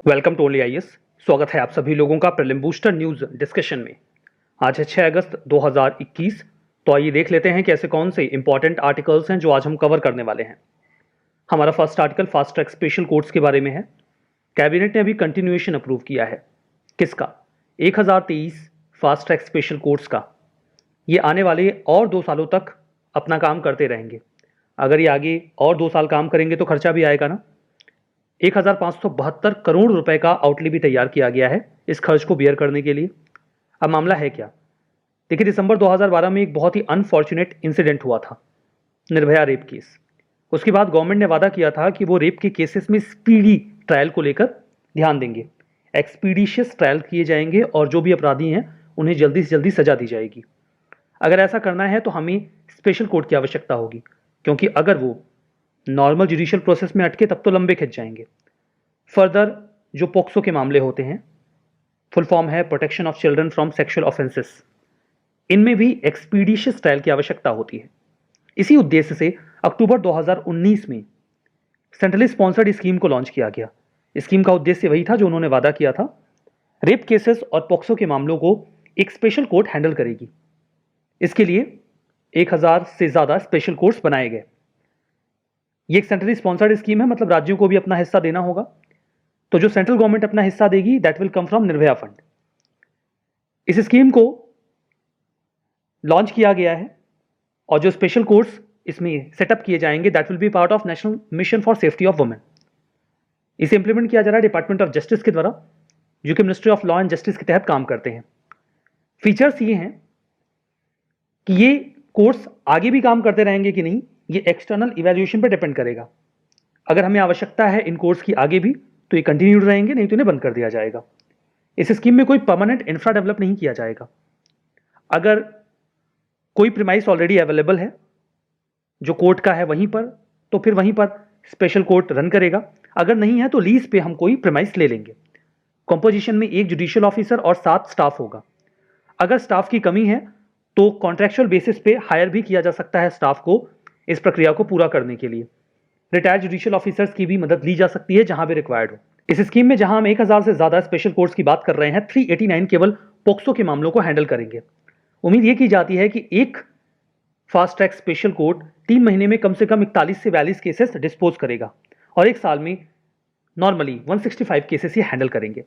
Welcome to only IAS. स्वागत है आप सभी लोगों का प्रीलिम बूस्टर न्यूज डिस्कशन में। आज है 6 अगस्त 2021। तो आइए देख लेते हैं कि ऐसे कौन से इंपॉर्टेंट आर्टिकल्स हैं जो आज हम कवर करने वाले हैं। हमारा first article fast track special courts के बारे में है। कैबिनेट ने अभी कंटिन्यूएशन अप्रूव किया है। किसका? 1023 फास्ट ट्रैक स्पेशल कोर्ट्स का। ये आने वाले और 2 सालों तक अपना काम करते रहेंगे। अगर ये आगे और 2 साल काम करेंगे तो खर्चा भी आएगा ना। 1572 करोड़ रुपए का आउटले भी तैयार किया गया है इस खर्च को बियर करने के लिए। अब मामला है क्या? देखिए, दिसंबर 2012 में एक बहुत ही अनफॉर्चुनेट इंसिडेंट हुआ था, निर्भया रेप केस। उसके बाद गवर्नमेंट ने वादा किया था कि वो रेप के केसेस में स्पीडी ट्रायल को लेकर ध्यान देंगे, एक्सपीडिशियस ट्रायल किए जाएंगे और जो भी अपराधी हैं उन्हें जल्दी से जल्दी सजा दी जाएगी। अगर ऐसा करना है तो हमें स्पेशल कोर्ट की आवश्यकता होगी, क्योंकि अगर वो नॉर्मल जुडिशियल प्रोसेस में अटके तब तो लंबे खिंच जाएंगे। फर्दर जो पोक्सो के मामले होते हैं, फुल फॉर्म है protection of children from sexual offences, इनमें भी एक्सपीडिशियस ट्रायल की आवश्यकता होती है। इसी उद्देश्य से अक्टूबर 2019 में सेंट्रली स्पॉन्सर्ड स्कीम को लॉन्च किया गया। स्कीम का उद्देश्य वही था जो उन्होंने वादा किया था। रेप केसेस और पोक्सो के मामलों को एक स्पेशल कोर्ट हैंडल करेगी। इसके लिए 1000 से ज्यादा स्पेशल कोर्ट्स बनाए गए। ये एक सेंट्रली स्पॉन्सर्ड स्कीम है, मतलब राज्यों को भी अपना हिस्सा देना होगा। तो जो सेंट्रल गवर्नमेंट अपना हिस्सा देगी that will come from Nirbhaya fund. इस स्कीम को लॉन्च किया गया है और जो स्पेशल कोर्ट्स इसमें सेटअप किए जाएंगे that will B part of national mission for safety of women. इसे इंप्लीमेंट किया जा रहा है डिपार्टमेंट ऑफ जस्टिस के द्वारा, जो कि ministry of law and justice के तहत काम करते हैं। फीचर्स ये हैं कि ये कोर्ट्स आगे भी काम करते रहेंगे कि नहीं, ये एक्सटर्नल इवैल्यूएशन पर डिपेंड करेगा। अगर हमें आवश्यकता है इन कोर्स की आगे भी तो ये कंटिन्यूड रहेंगे, नहीं तो इन्हें बंद कर दिया जाएगा। इस स्कीम में कोई परमानेंट इंफ्रा डेवलप नहीं किया जाएगा। अगर कोई प्रीमाइस ऑलरेडी अवेलेबल है जो कोर्ट का है वहीं पर, तो फिर वहीं पर स्पेशल कोर्ट रन करेगा। अगर नहीं है तो लीज पे हम कोई प्रीमाइस ले लेंगे। कंपोजिशन में 1 जुडिशियल ऑफिसर और 7 स्टाफ होगा। अगर स्टाफ की कमी है तो कॉन्ट्रैक्चुअल बेसिस पे हायर भी किया जा सकता है स्टाफ को इस प्रक्रिया को पूरा करने के लिए। रिटायर्ड जुडिशियल ऑफिसर्स की भी मदद ली जा सकती है जहां भी रिक्वायर्ड हो। इस स्कीम में जहां हम 1000 से ज्यादा स्पेशल कोर्ट्स की बात कर रहे हैं, 389 केवल पोक्सो के मामलों को हैंडल करेंगे। उम्मीद यह की जाती है कि एक फास्ट ट्रैक स्पेशल कोर्ट 3 महीने में कम से कम 41 से 42 केसेस डिस्पोज करेगा और एक साल में नॉर्मली 165 केसेस ही हैंडल करेंगे।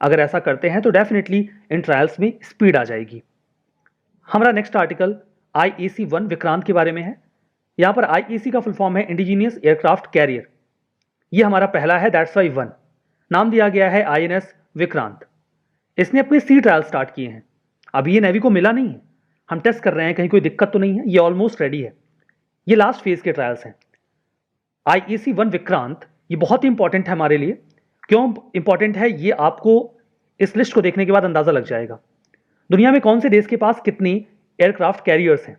अगर ऐसा करते हैं तो डेफिनेटली इन ट्रायल्स में स्पीड आ जाएगी। हमारा नेक्स्ट आर्टिकल IAC-1 विक्रांत के बारे में है। यहां पर IAC का फुल फॉर्म है इंडिजीनियस एयरक्राफ्ट कैरियर। यह हमारा पहला है, दैट्स वाई 1। नाम दिया गया है INS विक्रांत। इसने अपने सी ट्रायल स्टार्ट किए हैं। अभी ये नेवी को मिला नहीं है, हम टेस्ट कर रहे हैं कहीं कोई दिक्कत तो नहीं है। ये ऑलमोस्ट रेडी है। ये लास्ट फेज के ट्रायल्स हैं। IAC-1 विक्रांत ये बहुत ही इंपॉर्टेंट है हमारे लिए। क्यों इंपॉर्टेंट है ये आपको इस लिस्ट को देखने के बाद अंदाजा लग जाएगा। दुनिया में कौन से देश के पास कितनी एयरक्राफ्ट कैरियर्स हैं?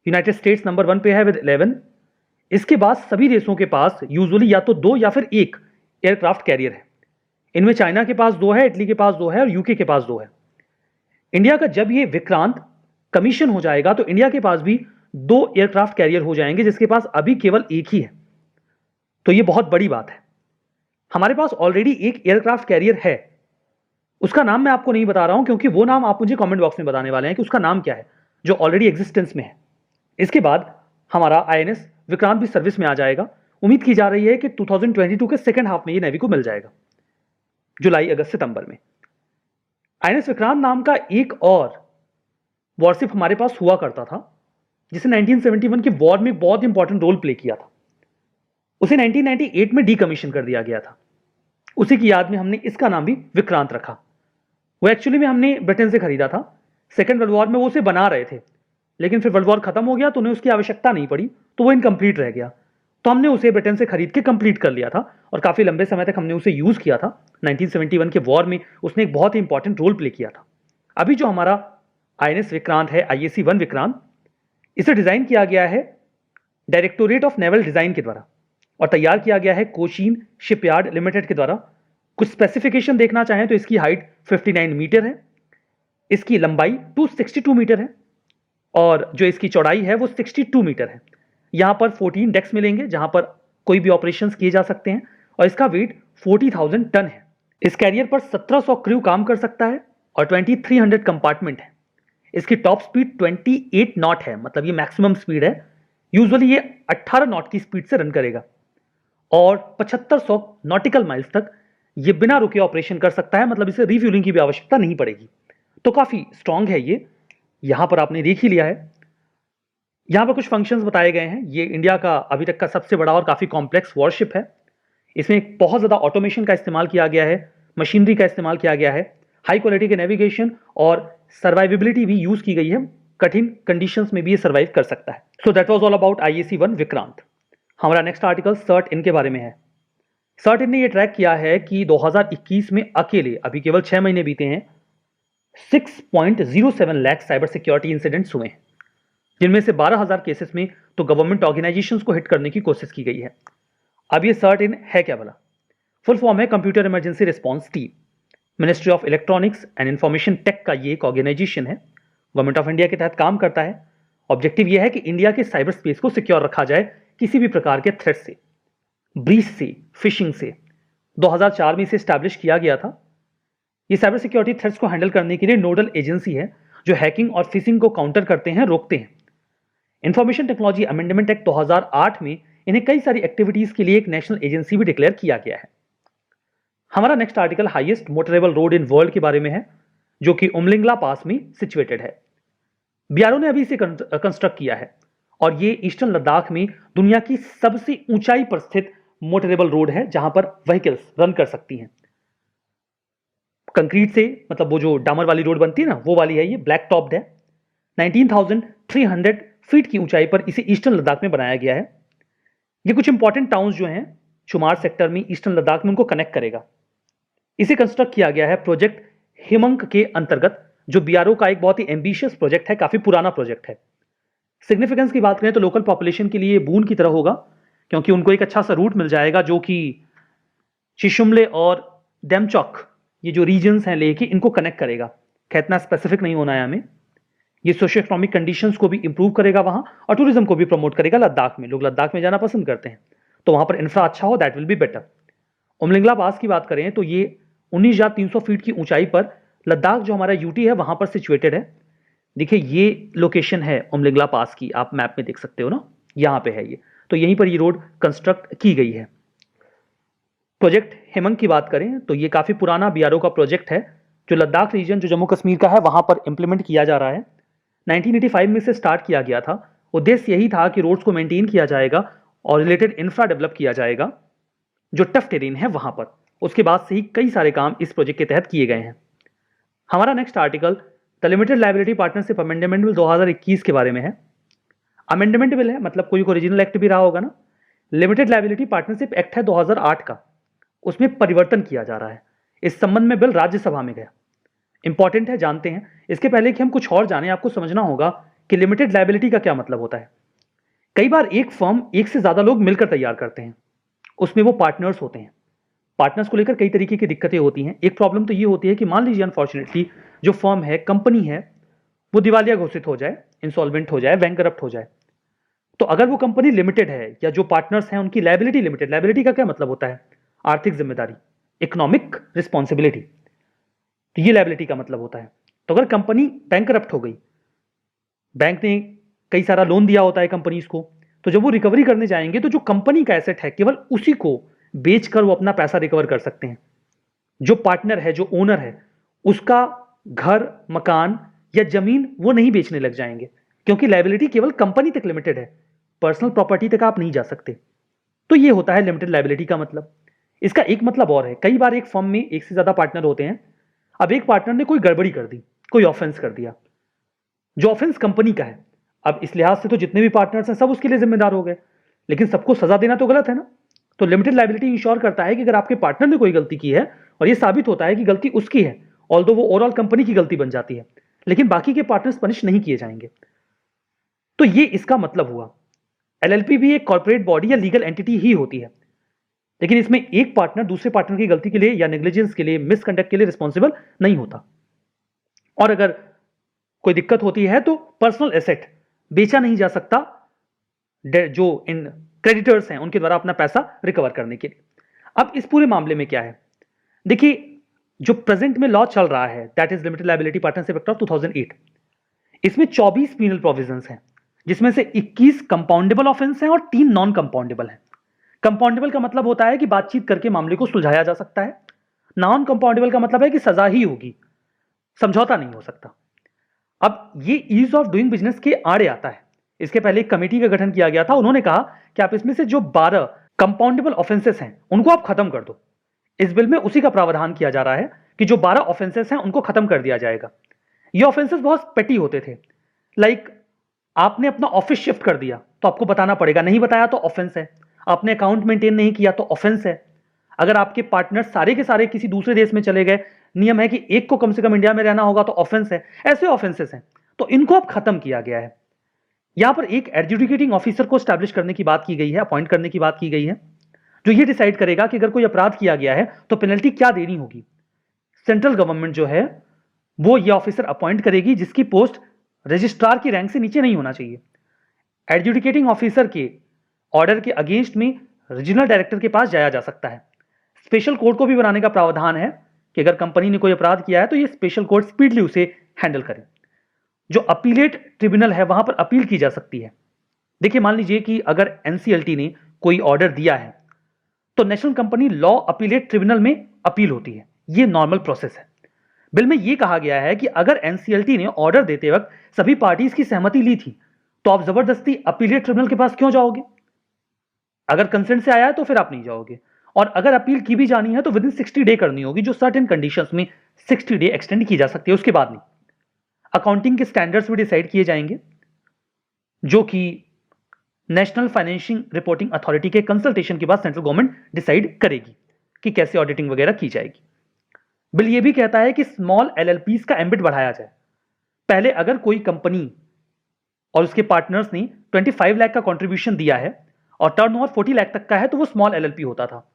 यूनाइटेड स्टेट्स नंबर 1 पे है विद 11। इसके बाद सभी देशों के पास यूजुअली या तो 2 या फिर 1 एयरक्राफ्ट कैरियर है। इनमें चाइना के पास 2 है, इटली के पास 2 है और यूके के पास 2 है। इंडिया का जब ये विक्रांत कमीशन हो जाएगा तो इंडिया के पास भी 2 एयरक्राफ्ट कैरियर हो जाएंगे, जिसके पास अभी केवल 1 ही है। तो ये बहुत बड़ी बात है। हमारे पास ऑलरेडी 1 एयरक्राफ्ट कैरियर है, उसका नाम मैं आपको नहीं बता रहा हूं क्योंकि वो नाम आप मुझे कमेंट बॉक्स में बताने वाले हैं कि उसका नाम क्या है, जो ऑलरेडी एग्जिस्टेंस में है। इसके बाद हमारा INS विक्रांत भी सर्विस में आ जाएगा। उम्मीद की जा रही है कि 2022 के सेकेंड हाफ में ये नेवी को मिल जाएगा, जुलाई अगस्त सितंबर में। INS विक्रांत नाम का एक और वॉरशिप हमारे पास हुआ करता था, जिसे 1971 के वॉर में बहुत इंपॉर्टेंट रोल प्ले किया था। उसे 1998 में डीकमीशन कर दिया गया था। उसी की याद में हमने इसका नाम भी विक्रांत रखा। वो एक्चुअली में हमने ब्रिटेन से खरीदा था। सेकेंड वर्ल्ड वॉर में वो उसे बना रहे थे, लेकिन फिर वर्ल्ड वॉर खत्म हो गया तो उन्हें उसकी आवश्यकता नहीं पड़ी, तो वो इनकम्प्लीट रह गया। तो हमने उसे ब्रिटेन से खरीद के कंप्लीट कर लिया था और काफी लंबे समय तक हमने उसे यूज किया था। 1971 के वॉर में उसने एक बहुत ही इंपॉर्टेंट रोल प्ले किया था। अभी जो हमारा INS विक्रांत है, IAC-1 विक्रांत, इसे डिजाइन किया गया है डायरेक्टोरेट ऑफ नेवल डिजाइन के द्वारा और तैयार किया गया है कोचीन शिपयार्ड लिमिटेड के द्वारा। कुछ स्पेसिफिकेशन देखना चाहें तो इसकी हाइट 59 मीटर है, इसकी लंबाई 262 मीटर है और जो इसकी चौड़ाई है वो 62 मीटर है। यहां पर 14 डेक्स मिलेंगे जहां पर कोई भी ऑपरेशंस किए जा सकते हैं और इसका वेट 40,000 टन है। इस कैरियर पर 1700 क्रू काम कर सकता है और 2300 कंपार्टमेंट है। इसकी टॉप स्पीड 28 नॉट है, मतलब ये मैक्सिमम स्पीड है। यूजुअली ये 18 नॉट की स्पीड से रन करेगा और 7500 नॉटिकल माइल्स तक ये बिना रुके ऑपरेशन कर सकता है, मतलब इसे रिफ्यूलिंग की भी आवश्यकता नहीं पड़ेगी। तो काफी स्ट्रांग है ये। यहां पर आपने देख ही लिया है। यहां पर कुछ फंक्शंस बताए गए हैं। ये इंडिया का अभी तक का सबसे बड़ा और काफी कॉम्प्लेक्स वॉरशिप है। इसमें बहुत ज्यादा ऑटोमेशन का इस्तेमाल किया गया है, मशीनरी का इस्तेमाल किया गया है, हाई क्वालिटी के नेविगेशन और सर्वाइवेबिलिटी भी यूज की गई है। कठिन कंडीशंस में भी ये सर्वाइव कर सकता है। So that was all about IAC-1 Vikrant. हमारा नेक्स्ट आर्टिकल सर्ट इन के बारे में है। सर्ट इन ने ये ट्रैक किया है कि 2021 में अकेले, अभी केवल 6 महीने बीते हैं, 6.07 लाख साइबर सिक्योरिटी इंसिडेंट्स हुए हैं, जिनमें से 12,000 केसेस में तो गवर्नमेंट ऑर्गेनाइजेशंस को हिट करने की कोशिश की गई है। अब ये सर्ट इन है क्या भला? फुल फॉर्म है Computer Emergency Response Team. Ministry of Electronics and Information Tech का ये एक ऑर्गेनाइजेशन है, गवर्नमेंट ऑफ इंडिया के तहत काम करता है। ऑब्जेक्टिव यह है कि इंडिया के साइबर स्पेस को सिक्योर रखा जाए किसी भी प्रकार के थ्रेट से, ब्रीच से, फिशिंग से। 2004 में इसे स्टैब्लिश किया गया था। ये साइबर सिक्योरिटी थ्रेट्स को हैंडल करने के लिए नोडल एजेंसी है जो हैकिंग और फिशिंग को काउंटर करते हैं, रोकते हैं। इंफॉर्मेशन टेक्नोलॉजी अमेंडमेंट एक्ट 2008 में इन्हें कई सारी एक्टिविटीज के लिए एक नेशनल एजेंसी भी डिक्लेयर किया गया है। हमारा next article highest motorable road in world के बारे में है, जो कि उमलिंगला पास में सिचुएटेड है। बीआरओ ने अभी इसे कंस्ट्रक्ट किया है और ये ईस्टर्न लद्दाख में दुनिया की सबसे ऊंचाई पर स्थित मोटरेबल रोड है, जहां पर व्हीकल्स रन कर सकती हैं। कंक्रीट से, मतलब वो जो डामर वाली रोड बनती है ना, वो वाली है। ये ब्लैक टॉप्ड है। 19,300 फीट की ऊंचाई पर इसे ईस्टर्न लद्दाख में बनाया गया है। ये कुछ इंपॉर्टेंट टाउन्स जो हैं शुमार सेक्टर में ईस्टर्न लद्दाख में, उनको कनेक्ट करेगा। इसे कंस्ट्रक्ट किया गया है प्रोजेक्ट हिमंक के अंतर्गत, जो बीआरओ का एक बहुत ही एम्बिशियस प्रोजेक्ट है, काफी पुराना प्रोजेक्ट है। सिग्निफिकेंस की बात करें तो लोकल पॉपुलेशन के लिए बून की तरह होगा, क्योंकि उनको एक अच्छा सा रूट मिल जाएगा जो कि चिशुमले और डेमचौक, ये जो रीजन्स हैं लेके, इनको कनेक्ट करेगा। इतना स्पेसिफिक नहीं होना है हमें। ये सोशियो इकोनॉमिक कंडीशंस को भी इंप्रूव करेगा वहां, और टूरिज्म को भी प्रमोट करेगा। लद्दाख में लोग लद्दाख में जाना पसंद करते हैं, तो वहां पर इंफ्रा अच्छा हो, that will be better. Umlingla pass की बात करें तो ये 19,300 फीट की ऊंचाई पर लद्दाख, जो हमारा यूटी है, वहां पर सिचुएटेड है। देखिए ये लोकेशन है उमलिंगला पास की, आप मैप में देख सकते हो ना, यहां पे है ये। तो यहीं पर ये रोड कंस्ट्रक्ट की गई है। प्रोजेक्ट हेमंग की बात करें तो ये काफी पुराना बीआरओ का प्रोजेक्ट है, जो लद्दाख रीजन, जो जम्मू कश्मीर का है, वहां पर इंप्लीमेंट किया जा रहा है। 1985 में से स्टार्ट किया गया था। उद्देश्य यही था कि रोड्स को मेंटेन किया जाएगा और रिलेटेड इंफ्रा डेवलप किया जाएगा जो टफ टेरेन है वहां पर। उसके बाद से ही कई सारे काम इस प्रोजेक्ट के तहत किए गए हैं। हमारा next article the limited liability partnership amendment bill 2021 के बारे में है। अमेंडमेंट बिल है, मतलब कोई ओरिजिनल एक्ट भी रहा होगा ना। लिमिटेड लायबिलिटी पार्टनरशिप एक्ट है 2008 का, उसमें परिवर्तन किया जा रहा है। इस संबंध में बिल राज्यसभा में गया। इंपॉर्टेंट है, जानते हैं। इसके पहले कि हम कुछ और जानें, आपको समझना होगा कि लिमिटेड लायबिलिटी का क्या मतलब होता है। कई बार एक फर्म एक से ज्यादा लोग मिलकर तैयार करते हैं, उसमें वो पार्टनर्स होते हैं। पार्टनर्स को लेकर कई तरीके की दिक्कतें होती हैं। एक प्रॉब्लम तो ये होती है कि मान लीजिए अनफॉर्चुनेटली जो फर्म है, कंपनी है, वो दिवालिया घोषित हो जाए, इंसॉल्वेंट हो जाए, बैंकरप्ट हो जाए। तो अगर वो कंपनी लिमिटेड है या जो पार्टनर्स हैं उनकी लायबिलिटी लिमिटेड, लायबिलिटी का क्या मतलब होता है? आर्थिक जिम्मेदारी, इकोनॉमिक रिस्पॉन्सिबिलिटी। तो ये लायबिलिटी का मतलब होता है। तो अगर कंपनी बैंकरप्ट हो गई, बैंक ने कई सारा लोन दिया होता है कंपनीज को, तो जब वो रिकवरी करने जाएंगे तो जो कंपनी का एसेट है केवल उसी को बेचकर वो अपना पैसा रिकवर कर सकते हैं। जो पार्टनर है, जो ओनर है, उसका घर, मकान या जमीन वो नहीं बेचने लग जाएंगे, क्योंकि लायबिलिटी केवल कंपनी तक लिमिटेड है, पर्सनल प्रॉपर्टी तक आप नहीं जा सकते। तो ये होता है लिमिटेड लायबिलिटी का मतलब। इसका एक मतलब और है, कई बार एक फर्म में एक से ज्यादा पार्टनर होते हैं। अब एक पार्टनर ने कोई गड़बड़ी कर दी, कोई ऑफेंस कर दिया, जो ऑफेंस कंपनी का है। अब इस लिहाज से तो जितने भी पार्टनर्स हैं सब उसके लिए जिम्मेदार हो गए, लेकिन सबको सजा देना तो गलत है ना। तो लिमिटेड लायबिलिटी इंश्योर करता है कि अगर आपके पार्टनर ने कोई गलती की है और ये साबित होता है कि गलती उसकी है, ऑल्दो वो ओवरऑल कंपनी की गलती बन जाती है, लेकिन बाकी के पार्टनर्स पनिश नहीं किए जाएंगे। तो ये इसका मतलब हुआ। एलएलपी भी एक कॉर्पोरेट बॉडी या लीगल एंटिटी ही होती है, लेकिन इसमें एक पार्टनर दूसरे पार्टनर की गलती के लिए या नेग्लिजेंस के लिए, मिसकंडक्ट के लिए रिस्पॉन्सिबल नहीं होता। और अगर कोई दिक्कत होती है तो पर्सनल एसेट बेचा नहीं जा सकता, जो इन क्रेडिटर्स हैं उनके द्वारा अपना पैसा रिकवर करने के लिए। अब इस पूरे मामले में क्या है, देखिए जो प्रेजेंट में लॉ चल रहा है that is limited liability partnership act of 2008, इसमें 24 पीनल प्रोविजंस हैं, जिसमें से 21 कंपाउंडेबल ऑफेंस हैं और 3 नॉन कंपाउंडेबल हैं। कंपाउंडेबल का मतलब होता है कि बातचीत करके मामले को सुलझाया जा सकता है, नॉन कंपाउंडेबल का मतलब है कि सजा ही होगी, समझौता नहीं हो सकता। अब ये ईज ऑफ डूइंग बिजनेस के आड़े आता है। इसके पहले एक कमेटी का गठन किया गया था, उन्होंने कहा कि आप इसमें से जो 12 कंपाउंडेबल ऑफेंसेस हैं उनको आप खत्म कर दो। इस बिल में उसी का प्रावधान किया जा रहा है कि जो 12 ऑफेंसेस हैं उनको खत्म कर दिया जाएगा। ये ऑफेंसेस बहुत पेटी होते थे, लाइक आपने अपना ऑफिस शिफ्ट कर दिया तो आपको बताना पड़ेगा, नहीं बताया तो ऑफेंस है। आपने अकाउंट मेंटेन नहीं किया तो ऑफेंस है। अगर आपके पार्टनर सारे के सारे किसी दूसरे देश में चले गए, नियम है कि एक को कम से कम इंडिया में रहना होगा तो ऑफेंस है। ऐसे ऑफेंसेस हैं, तो इनको अब खत्म किया गया है। यहां पर एक एडजुडिकेटिंग ऑफिसर को स्टैब्लिश करने की बात की गई है, अपॉइंट करने की बात की गई है, जो ये डिसाइड करेगा कि अगर कोई अपराध किया गया है तो पेनल्टी क्या देनी होगी। सेंट्रल गवर्नमेंट जो है वो ये ऑफिसर अपॉइंट करेगी, जिसकी पोस्ट रजिस्ट्रार की रैंक से नीचे नहीं होना चाहिए। एडजुडिकेटिंग ऑफिसर के ऑर्डर के अगेंस्ट में रीजनल डायरेक्टर के पास जाया जा सकता है। स्पेशल कोर्ट को भी बनाने का प्रावधान है कि अगर कंपनी ने कोई अपराध किया है तो ये स्पेशल कोर्ट स्पीडली उसे हैंडल करे। जो अपीलेट ट्रिब्यूनल है वहां पर अपील की जा सकती है। देखिए मान लीजिए कि अगर एनसीएलटी ने कोई ऑर्डर दिया है तो national company law appellate tribunal में अपील होती है। ये नॉर्मल प्रोसेस है। बिल में यह कहा गया है कि अगर एनसीएलटी ने ऑर्डर देते वक्त सभी पार्टीज की सहमति ली थी तो आप जबरदस्ती अपीलेट ट्रिब्यूनल के पास क्यों जाओगे? अगर कंसेंट से आया है तो फिर आप नहीं जाओगे। और अगर अपील की भी जानी है तो विद इन 60 डे करनी होगी, जो सर्टेन कंडीशंस में 60 डे एक्सटेंड की जा सकती है, उसके बाद नहीं। अकाउंटिंग के स्टैंडर्ड्स भी डिसाइड किए जाएंगे, जो कि नेशनल फाइनेंशियल रिपोर्टिंग अथॉरिटी के कंसल्टेशन के बाद सेंट्रल गवर्नमेंट डिसाइड करेगी कि कैसे ऑडिटिंग वगैरह की जाएगी। बिल ये भी कहता है कि स्मॉल एलएलपीज का एम्बिट बढ़ाया जाए। पहले अगर कोई कंपनी और उसके पार्टनर्स ने 25 लाख का कंट्रीब्यूशन दिया है और टर्नओवर 40 लाख तक का है तो वो स्मॉल एलएलपी होता था।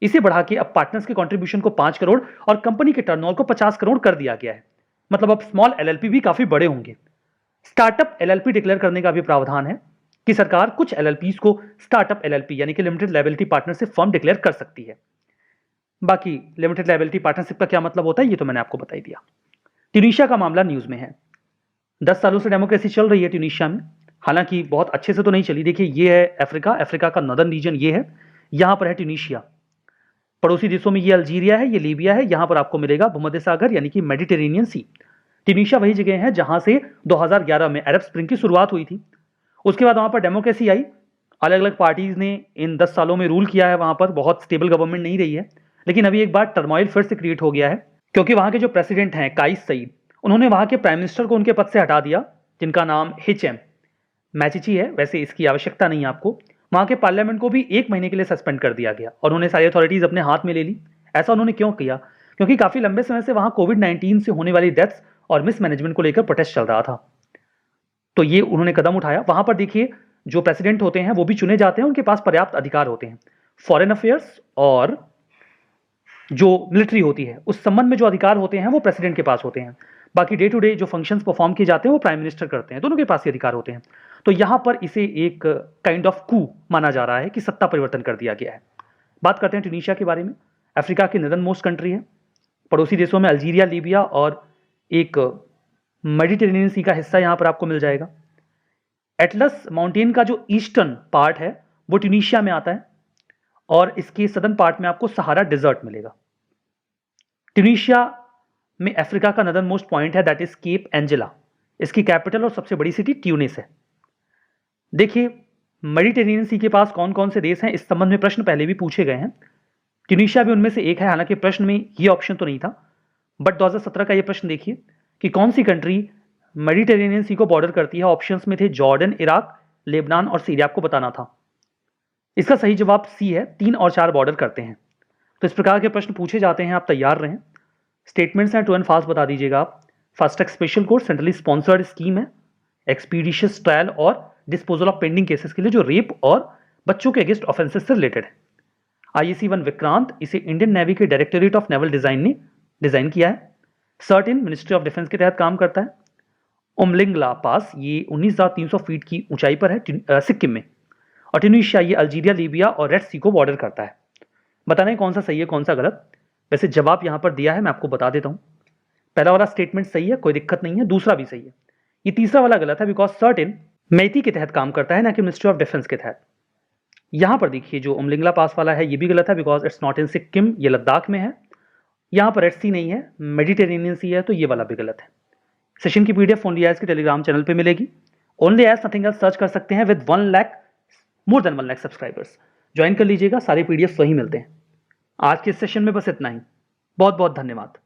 इसे बढ़ा के अब पार्टनर्स के कंट्रीब्यूशन को 5 करोड़ और कंपनी के टर्नओवर को 50 करोड़ कर दिया गया है। मतलब अब स्मॉल एलएलपी भी काफी बड़े होंगे। स्टार्टअप एलएलपी डिक्लेयर करने का भी प्रावधान है कि सरकार कुछ एलएलपीज को स्टार्टअप एलएलपी यानी कि limited liability partnership firm declare कर सकती है। बाकी लिमिटेड लायबिलिटी पार्टनरशिप का क्या मतलब होता है ये तो मैंने आपको बता ही दिया। ट्यूनीशिया का मामला न्यूज में है। 10 सालों से डेमोक्रेसी चल रही है ट्यूनीशिया में, हालांकि बहुत अच्छे से तो नहीं चली। देखिए ये है अफ्रीका का नॉर्दर्न रीजन, ये है, यहां पर है ट्यूनीशिया। पड़ोसी देशों में ये अल्जीरिया है, ये लीबिया है, यहां पर आपको मिलेगा भूमध्य सागर यानी कि मेडिटेरेनियन सी। ट्यूनीशिया वही जगह है जहां से 2011 में अरब स्प्रिंग की शुरुआत हुई थी। उसके बाद वहां पर डेमोक्रेसी आई, अलग अलग पार्टीज ने इन 10 सालों में रूल किया है, वहां पर बहुत स्टेबल गवर्नमेंट नहीं रही है। लेकिन अभी एक बार टर्मोइल फिर से क्रिएट हो गया है, क्योंकि वहां के जो प्रेसिडेंट हैं काइस सईद, उन्होंने वहां के प्राइम मिनिस्टर को उनके पद से हटा दिया, जिनका नाम हिचएम मैचिची है। वैसे इसकी आवश्यकता नहीं है आपको। वहां के पार्लियामेंट को भी 1 महीने के लिए सस्पेंड कर दिया गया और उन्होंने सारी अथॉरिटीज अपने हाथ में ले ली। ऐसा उन्होंने क्यों किया? क्योंकि काफी लंबे समय से वहां कोविड-19 से होने वाली डेथ्स और मिसमैनेजमेंट को लेकर प्रोटेस्ट चल रहा था, तो ये उन्होंने कदम उठाया। वहां पर देखिए जो प्रेसिडेंट होते हैं वो भी चुने जाते हैं, उनके पास पर्याप्त अधिकार होते हैं। फॉरेन अफेयर्स और जो मिलिट्री होती है उस संबंध में जो अधिकार होते हैं वो प्रेसिडेंट के पास होते हैं। बाकी डे टू डे जो फंक्शंस परफॉर्म किए जाते हैं वो प्राइम मिनिस्टर करते हैं, दोनों के पास ये अधिकार होते हैं। तो यहां पर इसे एक काइंड ऑफ कू माना जा रहा है कि सत्ता परिवर्तन कर दिया गया है। बात करते हैं ट्यूनीशिया के बारे में। अफ्रीका की नॉर्दर्न मोस्ट कंट्री है। पड़ोसी देशों में अल्जीरिया, लीबिया और एक मेडिटेरेनियन सी का हिस्सा यहां पर आपको मिल जाएगा। एटलस माउंटेन का जो ईस्टर्न पार्ट है वो ट्यूनीशिया में आता है और इसके सदर्न पार्ट में आपको सहारा डिजर्ट मिलेगा। ट्यूनीशिया में अफ्रीका का नॉर्दर्न मोस्ट पॉइंट है दैट इज केप एंजेला। इसकी कैपिटल और सबसे बड़ी सिटी ट्यूनिस है। देखिए मेडिटेरेनियन सी के पास कौन कौन से देश हैं, इस संबंध में प्रश्न पहले भी पूछे गए हैं। ट्यूनीशिया भी उनमें से एक है, हालांकि प्रश्न में ये ऑप्शन तो नहीं था, बट 2017 का ये प्रश्न देखिए कि कौन सी कंट्री मेडिटेरेनियन सी को बॉर्डर करती है। ऑप्शंस में थे जॉर्डन, इराक, लेबनान और सीरिया। आपको बताना था। इसका सही जवाब सी है, 3 और 4 बॉर्डर करते हैं। तो इस प्रकार के प्रश्न पूछे जाते हैं, आप तैयार रहें। स्टेटमेंट्स हैं, ट्रू एंड फॉल्स बता दीजिएगा आप। Fast track special court centrally sponsored scheme है एक्सपीडिशियस ट्रायल और डिस्पोजल ऑफ पेंडिंग केसेस के लिए, जो रेप और बच्चों के अगेंस्ट ऑफेंसेस से रिलेटेड है। IAC-1 विक्रांत, इसे इंडियन नेवी के डायरेक्टोरेट ऑफ नेवल डिजाइन ने डिजाइन किया है। सर्टेन मिनिस्ट्री ऑफ डिफेंस के तहत काम करता है। उमलिंगला पास, ये 19,300 फीट की ऊंचाई पर है सिक्किम में। और ट्यूनीशिया ये अल्जीरिया, लीबिया और रेड सी को बॉर्डर करता है। बताना है कौन सा सही है कौन सा गलत। वैसे जवाब यहां पर दिया है, मैं आपको बता देता हूं। पहला वाला स्टेटमेंट सही है, कोई दिक्कत नहीं है। दूसरा भी सही है। ये तीसरा वाला गलत है, बिकॉज सर्टेन मेइती के तहत काम करता है, ना कि मिनिस्ट्री ऑफ डिफेंस के तहत। यहां पर देखिए जो उमलिंगला पास वाला है ये भी गलत है, because it's not in Sikkim, ये लद्दाख में है। यहां पर रेड सी नहीं है, मेडिटेरेनियन सी है, तो ये वाला भी गलत है। सेशन की पीडीएफ ओनली एज के टेलीग्राम चैनल पे मिलेगी। Only IAS nothing else search कर सकते हैं with 1 lakh, more than 1 lakh subscribers. Join कर लीजिएगा, सारे पीडीएफ वहीं मिलते हैं। आज के सेशन में बस इतना ही। बहुत बहुत धन्यवाद।